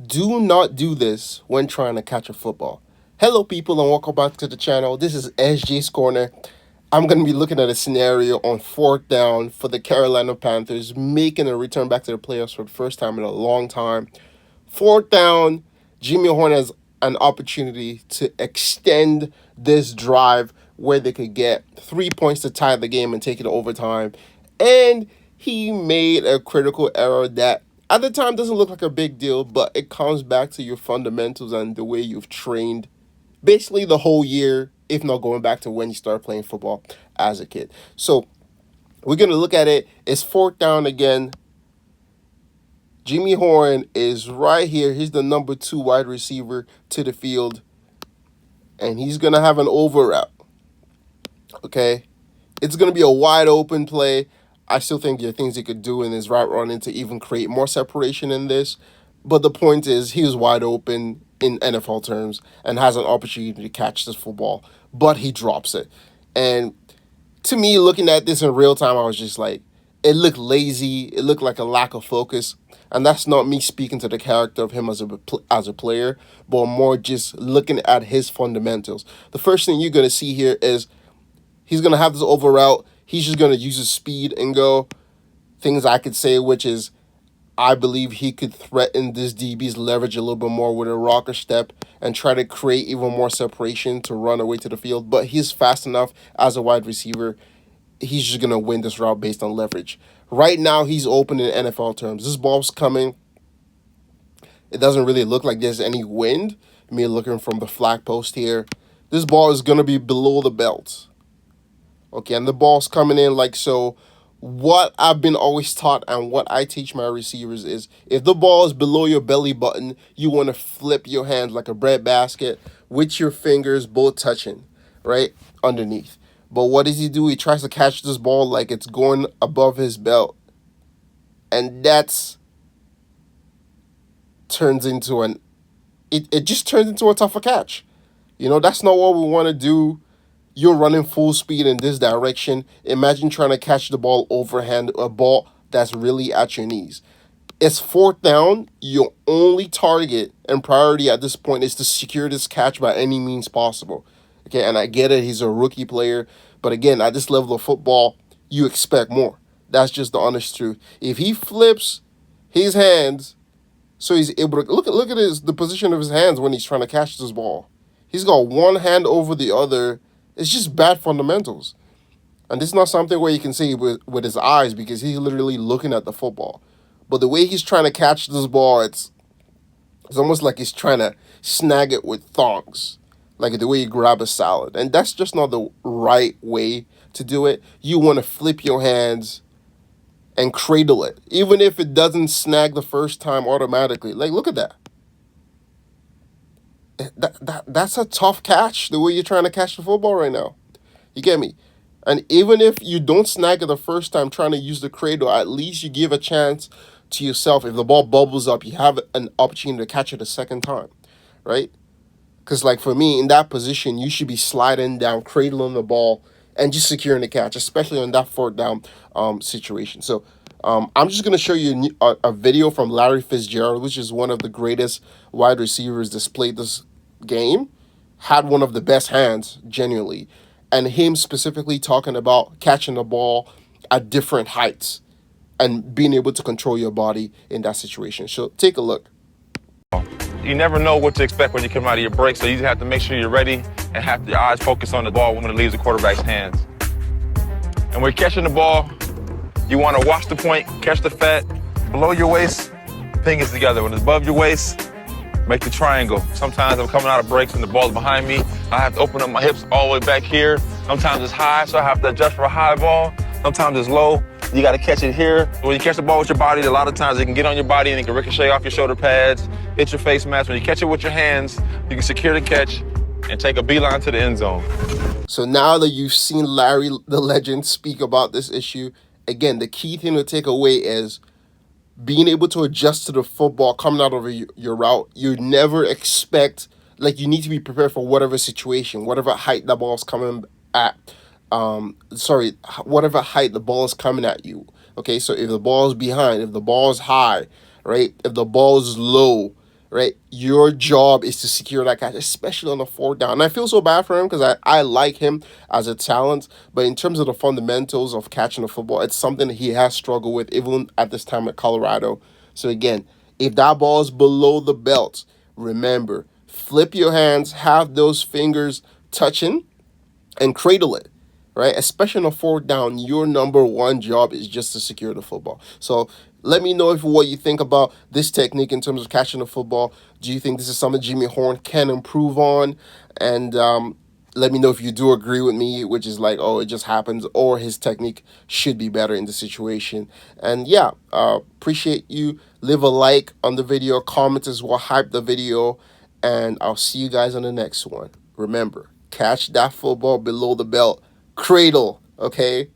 Do not do this when trying to catch a football. Hello, people, and welcome back to the channel. This is SJ's Corner. I'm going to be looking at a scenario on fourth down for the Carolina Panthers, making a return back to the playoffs for the first time in a long time. Fourth down, Jimmy Horn has an opportunity to extend this drive where they could get 3 points to tie the game and take it to overtime. And he made a critical error that at the time doesn't look like a big deal, but it comes back to your fundamentals and the way you've trained basically the whole year, if not going back to when you started playing football as a kid. So we're going to look at it. It's fourth down again. Jimmy Horn is right here. He's the number 2 wide receiver to the field, and he's going to have an over route. Okay? It's going to be a wide open play. I still think there are things he could do in his route running to even create more separation in this. But the point is, he was wide open in NFL terms and has an opportunity to catch this football, but he drops it. And to me, looking at this in real time, I was just like, it looked lazy. It looked like a lack of focus. And that's not me speaking to the character of him as a player, but more just looking at his fundamentals. The first thing you're going to see here is he's going to have this over route. He's just going to use his speed and go. Things I could say, which is I believe he could threaten this DB's leverage a little bit more with a rocker step and try to create even more separation to run away to the field. But he's fast enough as a wide receiver. He's just going to win this route based on leverage. Right now, he's open in NFL terms. This ball's coming. It doesn't really look like there's any wind. Me looking from the flag post here. This ball is going to be below the belt. Okay, and the ball's coming in like so. What I've been always taught and what I teach my receivers is if the ball is below your belly button, you want to flip your hand like a bread basket with your fingers both touching, right, underneath. But what does he do? He tries to catch this ball like it's going above his belt. And that's turns into it just turns into a tougher catch. That's not what we want to do. You're running full speed in this direction. Imagine trying to catch the ball overhand, a ball that's really at your knees. It's fourth down. Your only target and priority at this point is to secure this catch by any means possible. Okay, and I get it. He's a rookie player. But again, at this level of football, you expect more. That's just the honest truth. If he flips his hands so he's able to look at the position of his hands when he's trying to catch this ball. He's got one hand over the other. It's just bad fundamentals. And this is not something where you can see with his eyes because he's literally looking at the football. But the way he's trying to catch this ball, it's almost like he's trying to snag it with thongs, like the way you grab a salad. And that's just not the right way to do it. You want to flip your hands and cradle it, even if it doesn't snag the first time automatically. Like, look at that. That's a tough catch, the way you're trying to catch the football right now. You get me? And even if you don't snag it the first time trying to use the cradle, at least you give a chance to yourself. If the ball bubbles up, you have an opportunity to catch it a second time, right? Because, like, for me, in that position, you should be sliding down, cradling the ball, and just securing the catch, especially on that fourth down situation. So I'm just going to show you a video from Larry Fitzgerald, which is one of the greatest wide receivers that's played this game, had one of the best hands, genuinely, and him specifically talking about catching the ball at different heights and being able to control your body in that situation. So take a look. You never know what to expect when you come out of your break, so you have to make sure you're ready and have your eyes focused on the ball when it leaves the quarterback's hands. And when you're catching the ball, you want to watch the point, catch the fat, below your waist, fingers together. When it's above your waist, make the triangle. Sometimes I'm coming out of breaks and the ball's behind me. I have to open up my hips all the way back here. Sometimes it's high, so I have to adjust for a high ball. Sometimes it's low. You got to catch it here. When you catch the ball with your body, a lot of times it can get on your body and it can ricochet off your shoulder pads, hit your face mask. When you catch it with your hands, you can secure the catch and take a beeline to the end zone. So now that you've seen Larry, the legend, speak about this issue, again, the key thing to take away is being able to adjust to the football coming out of your route. You never expect, like, you need to be prepared for whatever situation, whatever height the ball's coming at. Whatever height the ball is coming at you. Okay, so if the ball is behind, if the ball is high, right? If the ball is low, right? Your job is to secure that catch, especially on the fourth down. And I feel so bad for him because I like him as a talent, but in terms of the fundamentals of catching the football, it's something that he has struggled with even at this time at Colorado. So again, if that ball is below the belt, remember, flip your hands, have those fingers touching, and cradle it, right? Especially on a fourth down, your number one job is just to secure the football. So let me know if what you think about this technique in terms of catching the football. Do you think this is something Jimmy Horn can improve on? And let me know if you do agree with me, which is like, oh, it just happens, or his technique should be better in the situation. And yeah, appreciate you. Leave a like on the video, comment as well, hype the video, and I'll see you guys on the next one. Remember, catch that football below the belt, cradle, okay?